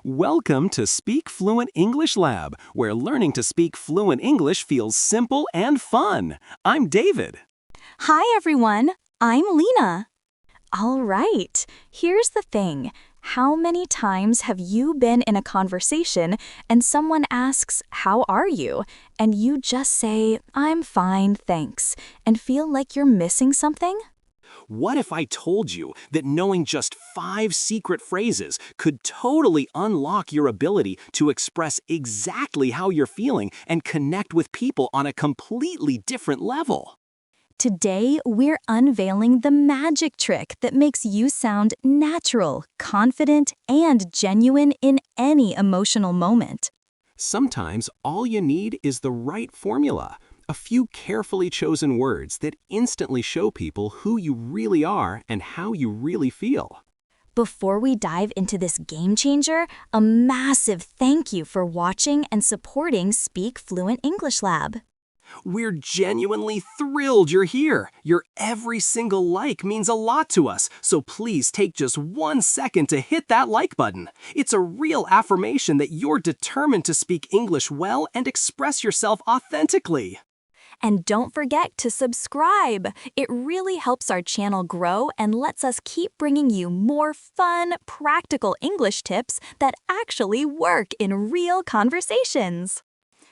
Welcome to Speak Fluent English Lab, where learning to speak fluent English feels simple and fun. I'm David. Hi, everyone. I'm Lena. All right, here's the thing. How many times have you been in a conversation and someone asks, "How are you?" and you just say, "I'm fine, thanks," and feel like you're missing something? What if I told you that knowing just 5 secret phrases could totally unlock your ability to express exactly how you're feeling and connect with people on a completely different level? Today, we're unveiling the magic trick that makes you sound natural, confident, and genuine in any emotional moment. Sometimes all you need is the right formula, a few carefully chosen words that instantly show people who you really are and how you really feel. Before we dive into this game changer, a massive thank you for watching and supporting Speak Fluent English Lab. We're genuinely thrilled you're here. Your every single like means a lot to us, so please take just 1 second to hit that like button. It's a real affirmation that you're determined to speak English well and express yourself authentically. And don't forget to subscribe. It really helps our channel grow and lets us keep bringing you more fun, practical English tips that actually work in real conversations.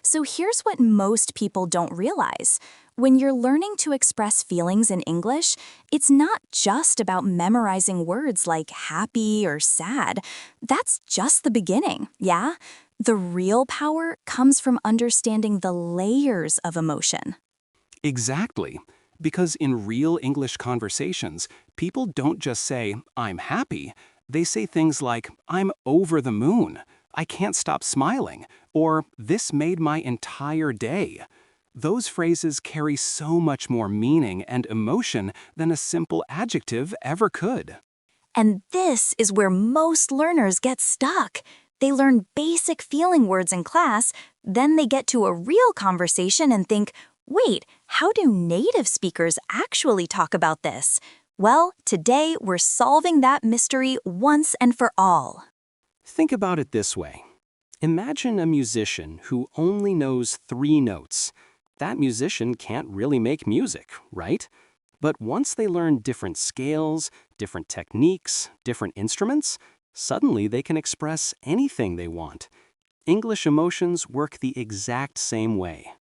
So here's what most people don't realize. When you're learning to express feelings in English, it's not just about memorizing words like happy or sad. That's just the beginning, yeah? The real power comes from understanding the layers of emotion. Exactly. Because in real English conversations, people don't just say, "I'm happy." They say things like, "I'm over the moon," "I can't stop smiling," or "This made my entire day." Those phrases carry so much more meaning and emotion than a simple adjective ever could. And this is where most learners get stuck. They learn basic feeling words in class, then they get to a real conversation and think, wait, how do native speakers actually talk about this? Well, today we're solving that mystery once and for all. Think about it this way. Imagine a musician who only knows 3 notes. That musician can't really make music, right? But once they learn different scales, different techniques, different instruments, suddenly they can express anything they want. English emotions work the exact same way.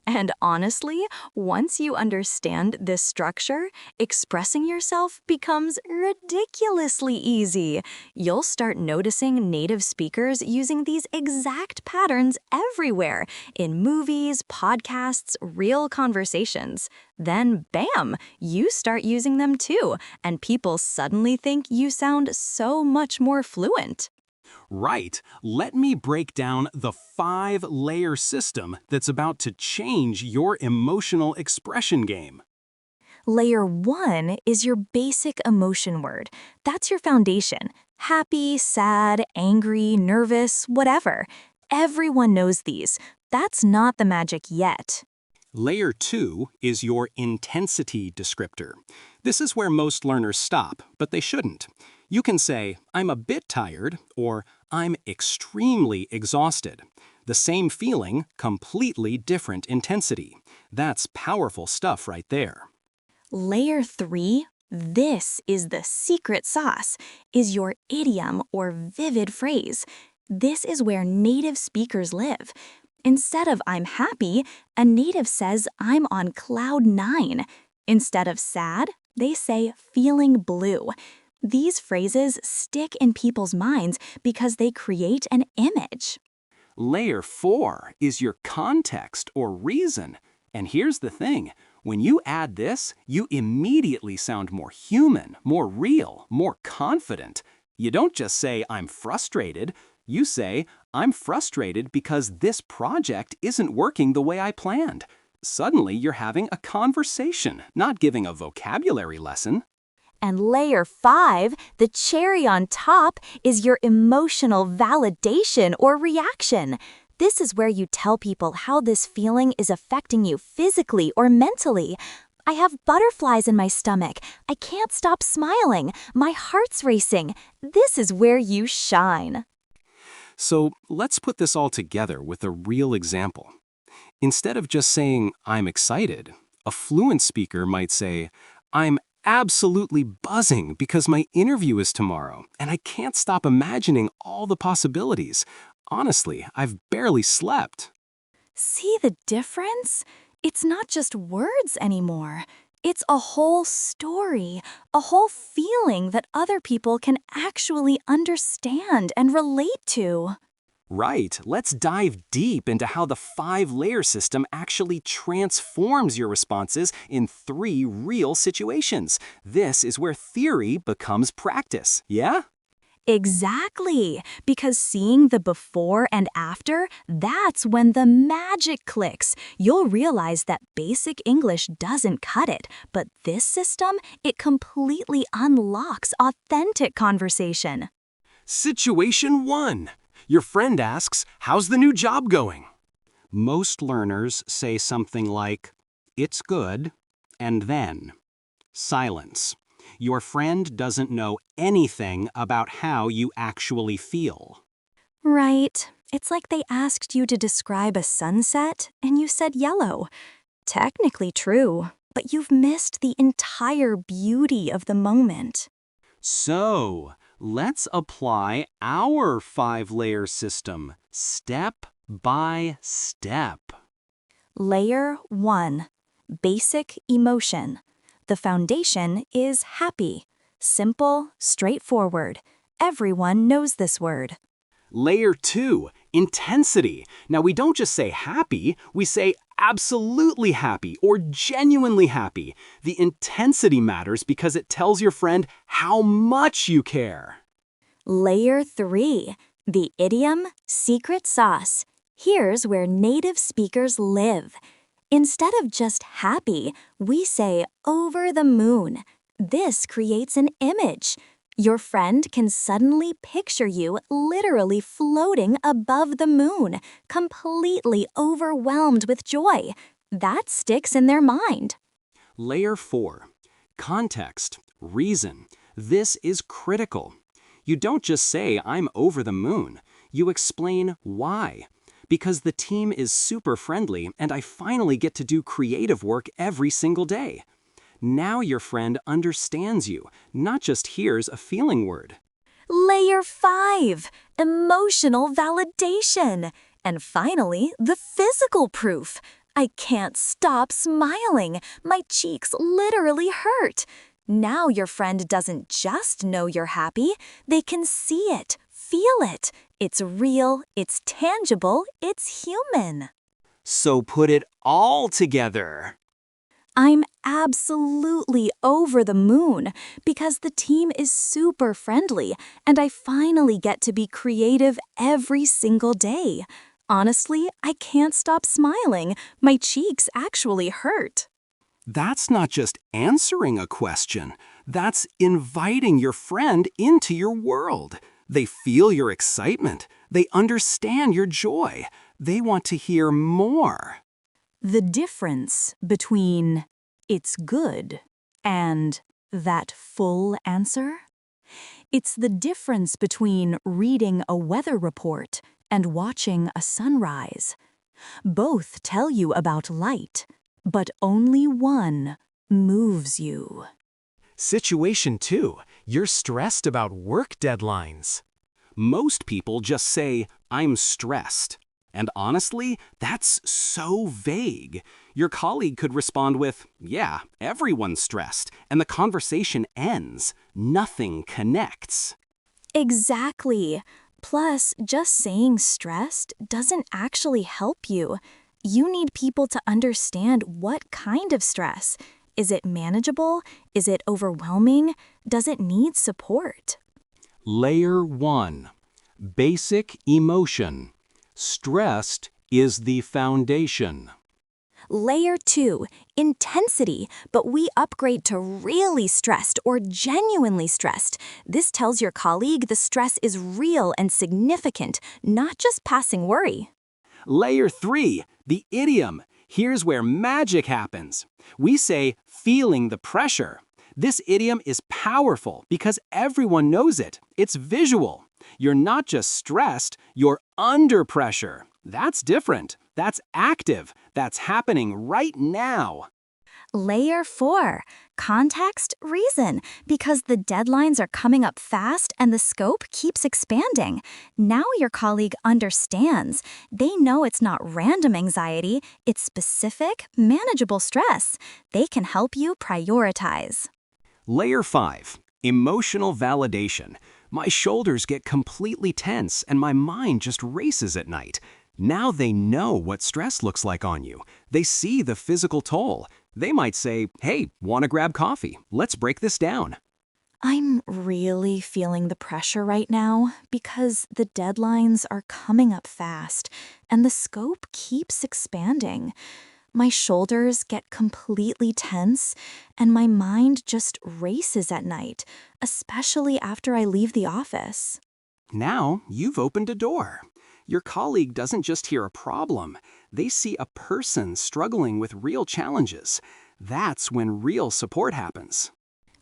And honestly, once you understand this structure, expressing yourself becomes ridiculously easy. You'll start noticing native speakers using these exact patterns everywhere, in movies, podcasts, real conversations. Then, bam, you start using them too, and people suddenly think you sound so much more fluent. Right, let me break down the 5-layer system that's about to change your emotional expression game. Layer 1 is your basic emotion word. That's your foundation. Happy, sad, angry, nervous, whatever. Everyone knows these. That's not the magic yet. Layer 2 is your intensity descriptor. This is where most learners stop, but they shouldn't. You can say, "I'm a bit tired," or "I'm extremely exhausted." The same feeling, completely different intensity. That's powerful stuff right there. Layer 3, this is the secret sauce, is your idiom or vivid phrase. This is where native speakers live. Instead of "I'm happy," a native says "I'm on cloud 9." Instead of sad, they say "feeling blue." These phrases stick in people's minds because they create an image. Layer 4 is your context or reason. And here's the thing, when you add this, you immediately sound more human, more real, more confident. You don't just say, "I'm frustrated." You say, "I'm frustrated because this project isn't working the way I planned." Suddenly, you're having a conversation, not giving a vocabulary lesson. And layer 5, the cherry on top, is your emotional validation or reaction. This is where you tell people how this feeling is affecting you physically or mentally. "I have butterflies in my stomach. I can't stop smiling. My heart's racing." This is where you shine. So let's put this all together with a real example. Instead of just saying, I'm excited, a fluent speaker might say, I'm absolutely buzzing because my interview is tomorrow, and I can't stop imagining all the possibilities. Honestly, I've barely slept. See the difference? It's not just words anymore. It's a whole story, a whole feeling that other people can actually understand and relate to. Right, let's dive deep into how the 5-layer system actually transforms your responses in 3 real situations. This is where theory becomes practice, yeah? Exactly, because seeing the before and after, that's when the magic clicks. You'll realize that basic English doesn't cut it, but this system, it completely unlocks authentic conversation. Situation 1. Your friend asks, how's the new job going? Most learners say something like, it's good, and then silence. Your friend doesn't know anything about how you actually feel. Right. It's like they asked you to describe a sunset and you said yellow. Technically true, but you've missed the entire beauty of the moment. So, let's apply our 5-layer system, step by step. Layer 1. Basic emotion. The foundation is happy. Simple, straightforward. Everyone knows this word. Layer 2, intensity. Now, we don't just say happy, we say absolutely happy or genuinely happy. The intensity matters because it tells your friend how much you care. Layer 3. The idiom secret sauce. Here's where native speakers live. Instead of just happy, we say over the moon. This creates an image. Your friend can suddenly picture you literally floating above the moon, completely overwhelmed with joy. That sticks in their mind. Layer 4, context, reason. This is critical. You don't just say, I'm over the moon. You explain why. Because the team is super friendly and I finally get to do creative work every single day. Now your friend understands you, not just hears a feeling word. Layer 5. Emotional validation. And finally, the physical proof. I can't stop smiling. My cheeks literally hurt. Now your friend doesn't just know you're happy, they can see it, feel it. It's real, it's tangible, it's human. So put it all together. I'm absolutely over the moon because the team is super friendly and I finally get to be creative every single day. Honestly, I can't stop smiling. My cheeks actually hurt. That's not just answering a question. That's inviting your friend into your world. They feel your excitement. They understand your joy. They want to hear more. The difference between it's good and that full answer? It's the difference between reading a weather report and watching a sunrise. Both tell you about light, but only one moves you. Situation 2, you're stressed about work deadlines. Most people just say, I'm stressed. And honestly, that's so vague. Your colleague could respond with, yeah, everyone's stressed, and the conversation ends. Nothing connects. Exactly. Plus, just saying stressed doesn't actually help you. You need people to understand what kind of stress. Is it manageable? Is it overwhelming? Does it need support? Layer 1, basic emotion. Stressed is the foundation. Layer 2, intensity, but we upgrade to really stressed or genuinely stressed. This tells your colleague the stress is real and significant, not just passing worry. Layer 3, the idiom. Here's where magic happens. We say, feeling the pressure. This idiom is powerful because everyone knows it. It's visual. You're not just stressed, you're under pressure. That's different. That's active. That's happening right now. Layer 4, context, reason, because the deadlines are coming up fast and the scope keeps expanding. Now your colleague understands. They know it's not random anxiety, it's specific, manageable stress. They can help you prioritize. Layer 5, emotional validation. My shoulders get completely tense and my mind just races at night. Now they know what stress looks like on you. They see the physical toll. They might say, hey, want to grab coffee? Let's break this down. I'm really feeling the pressure right now because the deadlines are coming up fast and the scope keeps expanding. My shoulders get completely tense and my mind just races at night, especially after I leave the office. Now you've opened a door. Your colleague doesn't just hear a problem. They see a person struggling with real challenges. That's when real support happens.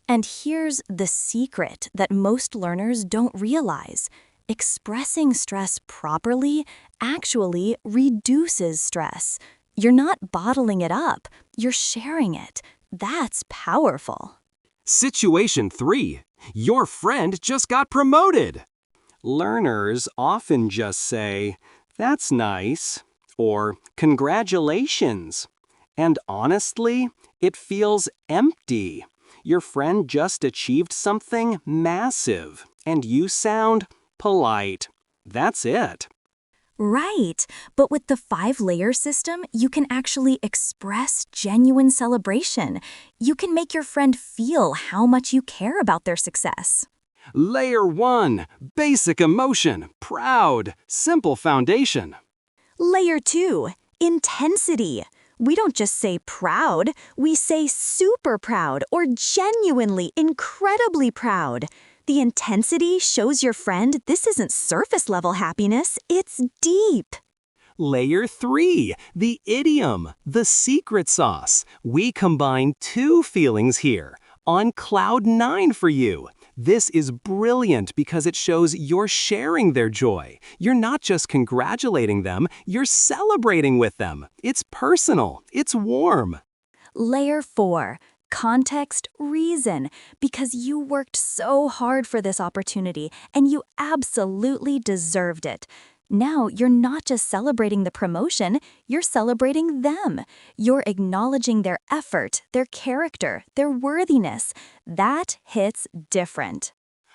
And here's the secret that most learners don't realize. Expressing stress properly actually reduces stress. You're not bottling it up, you're sharing it. That's powerful. Situation 3. Your friend just got promoted. Learners often just say, that's nice, or congratulations. And honestly, it feels empty. Your friend just achieved something massive, and you sound polite. That's it. Right, but with the 5-layer system, you can actually express genuine celebration. You can make your friend feel how much you care about their success. Layer 1, basic emotion, proud, simple foundation. Layer 2, intensity. We don't just say proud, we say super proud or genuinely, incredibly proud. The intensity shows your friend this isn't surface-level happiness, it's deep. Layer 3, the idiom, the secret sauce. We combine 2 feelings here, on cloud 9 for you. This is brilliant because it shows you're sharing their joy. You're not just congratulating them, you're celebrating with them. It's personal, it's warm. Layer 4, context, reason, because you worked so hard for this opportunity and you absolutely deserved it. Now you're not just celebrating the promotion, you're celebrating them. You're acknowledging their effort, their character, their worthiness. That hits different.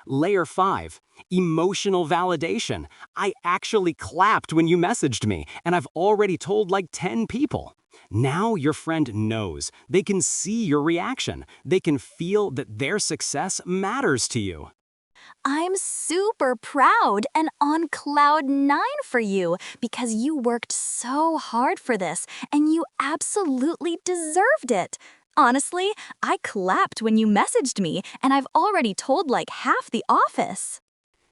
Layer 5, emotional validation. I actually clapped when you messaged me, and I've already told like 10 people. Now your friend knows. They can see your reaction. They can feel that their success matters to you. I'm super proud and on cloud 9 for you because you worked so hard for this and you absolutely deserved it. Honestly, I clapped when you messaged me and I've already told like half the office.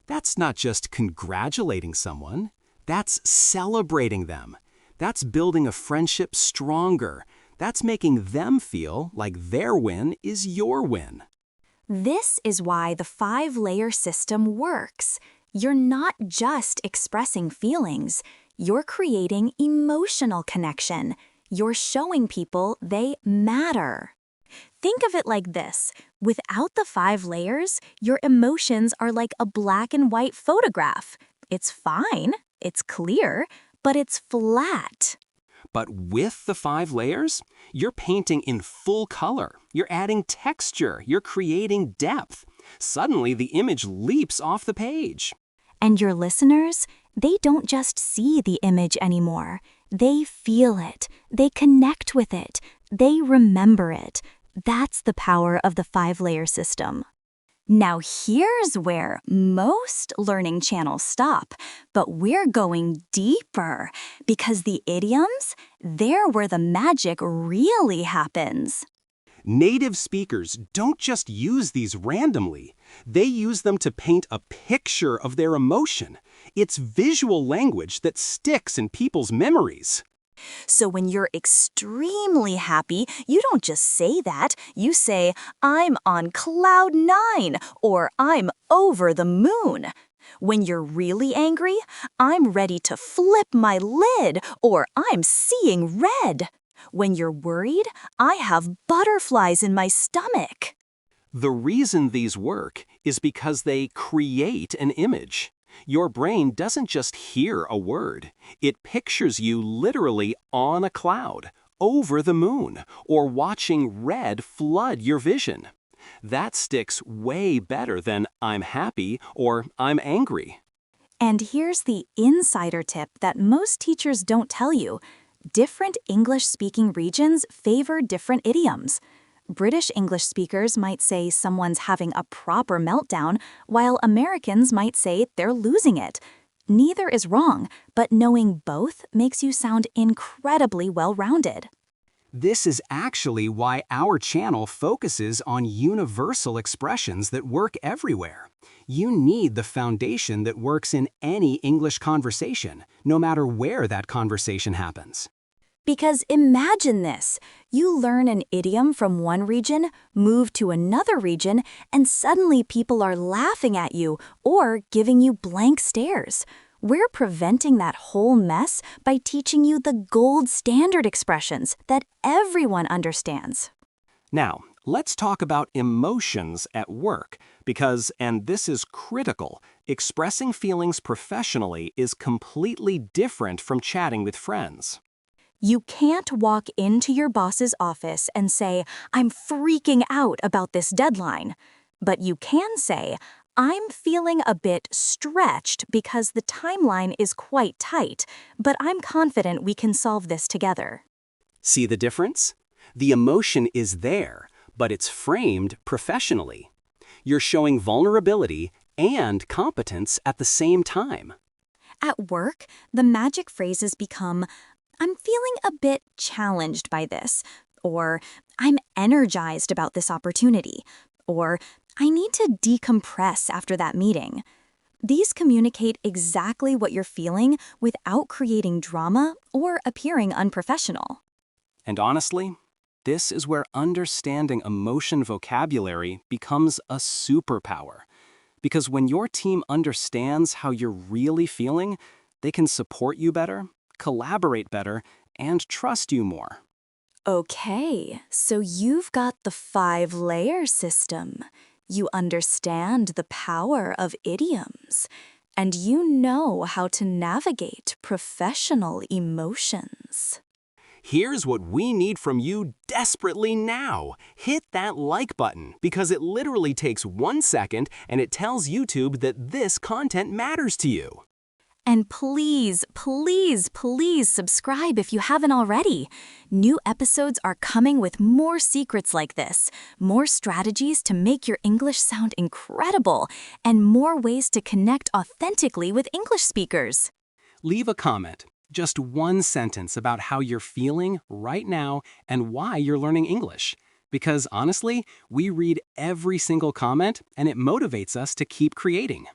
That's not just congratulating someone. That's celebrating them. That's building a friendship stronger. That's making them feel like their win is your win. This is why the 5-layer system works. You're not just expressing feelings, you're creating emotional connection. You're showing people they matter. Think of it like this. Without the 5 layers, your emotions are like a black and white photograph. It's fine, it's clear, but it's flat. But with the 5 layers, you're painting in full color. You're adding texture. You're creating depth. Suddenly, the image leaps off the page. And your listeners, they don't just see the image anymore. They feel it. They connect with it. They remember it. That's the power of the 5-layer system. Now here's where most learning channels stop, but we're going deeper because the idioms, they're where the magic really happens. Native speakers don't just use these randomly. They use them to paint a picture of their emotion. It's visual language that sticks in people's memories. So when you're extremely happy, you don't just say that. You say, I'm on cloud 9, or I'm over the moon. When you're really angry, I'm ready to flip my lid, or I'm seeing red. When you're worried, I have butterflies in my stomach. The reason these work is because they create an image. Your brain doesn't just hear a word. It pictures you literally on a cloud, over the moon, or watching red flood your vision. That sticks way better than I'm happy or I'm angry. And here's the insider tip that most teachers don't tell you. Different English-speaking regions favor different idioms. British English speakers might say someone's having a proper meltdown, while Americans might say they're losing it. Neither is wrong, but knowing both makes you sound incredibly well-rounded. This is actually why our channel focuses on universal expressions that work everywhere. You need the foundation that works in any English conversation, no matter where that conversation happens. Because imagine this, you learn an idiom from one region, move to another region, and suddenly people are laughing at you or giving you blank stares. We're preventing that whole mess by teaching you the gold standard expressions that everyone understands. Now, let's talk about emotions at work, because, and this is critical, expressing feelings professionally is completely different from chatting with friends. You can't walk into your boss's office and say, "I'm freaking out about this deadline." But you can say, "I'm feeling a bit stretched because the timeline is quite tight, but I'm confident we can solve this together." See the difference? The emotion is there, but it's framed professionally. You're showing vulnerability and competence at the same time. At work, the magic phrases become, "I'm feeling a bit challenged by this," or "I'm energized about this opportunity," or "I need to decompress after that meeting." These communicate exactly what you're feeling without creating drama or appearing unprofessional. And honestly, this is where understanding emotion vocabulary becomes a superpower. Because when your team understands how you're really feeling, they can support you better, collaborate better, and trust you more. Okay, so you've got the 5-layer system. You understand the power of idioms, and you know how to navigate professional emotions. Here's what we need from you desperately now. Hit that like button, because it literally takes 1 second and it tells YouTube that this content matters to you. And please, please, please subscribe if you haven't already. New episodes are coming with more secrets like this, more strategies to make your English sound incredible, and more ways to connect authentically with English speakers. Leave a comment, just 1 sentence about how you're feeling right now and why you're learning English. Because honestly, we read every single comment and it motivates us to keep creating.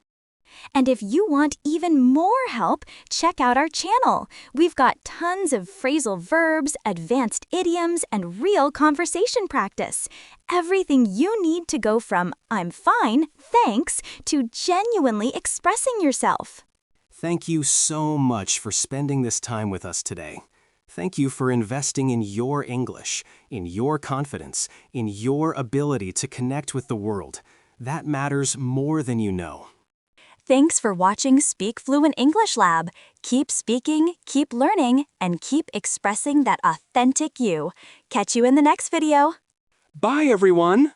And if you want even more help, check out our channel. We've got tons of phrasal verbs, advanced idioms, and real conversation practice. Everything you need to go from "I'm fine, thanks" to genuinely expressing yourself. Thank you so much for spending this time with us today. Thank you for investing in your English, in your confidence, in your ability to connect with the world. That matters more than you know. Thanks for watching Speak Fluent English Lab. Keep speaking, keep learning, and keep expressing that authentic you. Catch you in the next video. Bye, everyone!